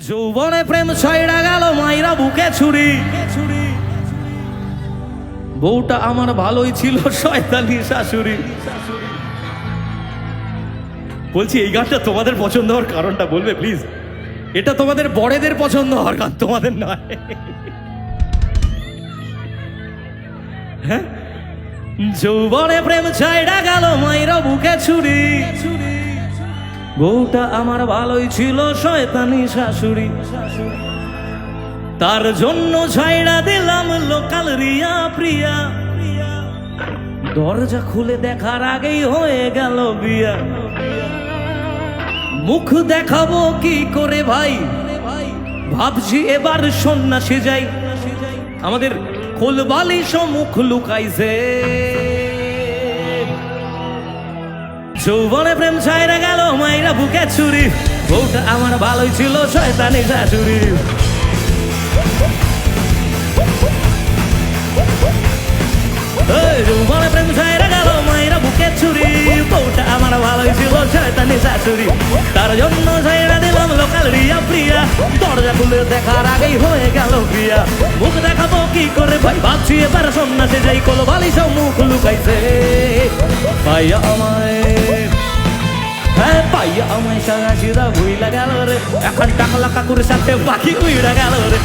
যৌবনে প্রেম ছয়ড়া গেল মাইরা বুকে ছুরি। বউটা আমার ভালোই ছিল শয়তানি শাশুড়ি। বলছি এই গানটা তোমাদের পছন্দ হওয়ার কারণটা বলবে প্লিজ? এটা তোমাদের বড়দের পছন্দ হওয়ার গান, তোমাদের নয়। হ্যাঁ, যৌবনে প্রেম ছয়ড়া গেল মাইরা বুকে ছুরি। বউটা আমার ভালোই ছিল শয়তানি শাশুড়ি। তার জন্য ছাইড়া দিলাম লোকাল রিয়া প্রিয়া। দরজা খুলে দেখার আগেই হয়ে গেল বিয়া। মুখ দেখাবো কি করে ভাই, ভাবছি এবার সন্ন্যাসী যাই। আমাদের খোলবালি মুখ লুকাইছে। যৌবনে প্রেম ছাইরা গেল মাইরা বুকে ছুরি। বউটা আমার ভালোই ছিল শয়তানি শাশুড়ি। যৌবনে প্রেম ছাইরা গেল মাইরা বুকে ছুরি। বউটা আমার ভালোই ছিল শয়তানি শাশুড়ি। তার জন্য ছাইরা দিলাম লোকাল রিয়া প্রিয়া। দরজা খুলে দেখার আগেই হয়ে গেল বিয়া। মুখ দেখাবো কি করে ভাই, ভাবছি এবার সন্ন্যাসে যাই। কোলবালি সব মুখ লুকাইছে। ভাইয়া আমায়, হ্যাঁ পাইয়া আমায় সারা সিধা ভুইলা গেল রে। এখন টাকলা কাকুর সাথে পাখি উইড়া গেল রে।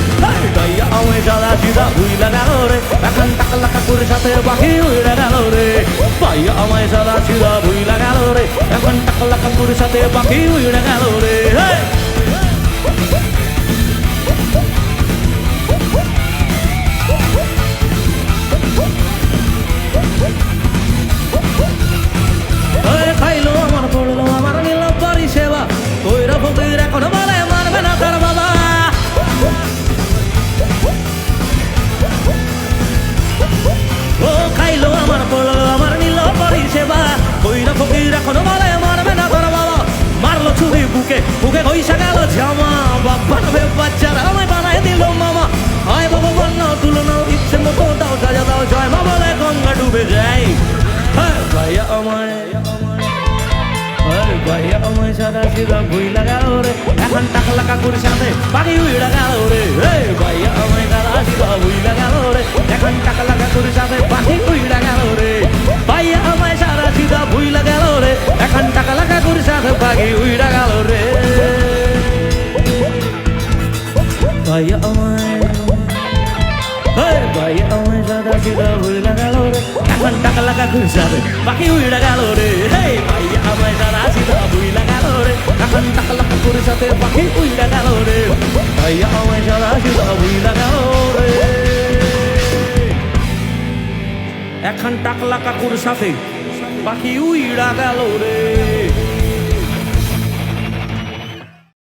পাইয়া আমায় সারা সিধা ভুইলা গেল রে। এখন টাকলা কাকুর সাথে পাখি উইড়া গেল রে। পাইয়া আমায় সারা সিধা ভুইলা গেল রে। এখন টাকলা কাকুর সাথে পাখি উইড়া গেল রে। খাইলো আমার পড়লো আমার নিল পরিষেবা। কইরা ফকির এখন বলে মানবে না তার বাবা। ও খাইলো আমার পড়লো আমার নিল পরিষেবা। কইরা ফকির এখন বলে মানবে না তার বাবা। মারলো ছুরি বুকে, বুকে কইসা গেল জামা। বাবা নবে বাচ্চারা আমায় বানায় দিল মামা। হয় বাবা বন্য তুলনা ইচ্ছে মতো দাও সাজা দাও। জয় মা বলে গঙ্গা ডুবে যায়। হ্যাঁ ভাইয়া আমায়, ভাইয়া আমায় সাদা সিধা ভুইলা গেল রে। এখন টাকলা কাকুর সাথে পাখি উইড়া গেল রে। ভাইয়া আমায় সাদা সিধা ভুইলা গেল রে। এখন টাকলা কাকুর সাথে পাখি উইড়া গেল রে। ভাইয়া আমায় সাদা সিধা ভুইলা গেল রে। এখন টাকলা কাকুর সাথে পাখি উইড়া গেল রে। ভাইয়া আমায়, ভাইয়া আমায় সাদা সিধা ভুইলা গেল রে। এখন টাকলা কাকুর সাথে পাখি উইড়া গেল রে। ভাইয়া আমায় সাদা সিধা ভুইলা গেল রে। এখন টাকলা কাকুর সাথে পাখি উইড়া গেল রে। ভাইয়া আমায় সাদা সিধা ভুইলা গেল রে। এখন টাকলা কাকুর সাথে পাখি উইড়া গেল রে।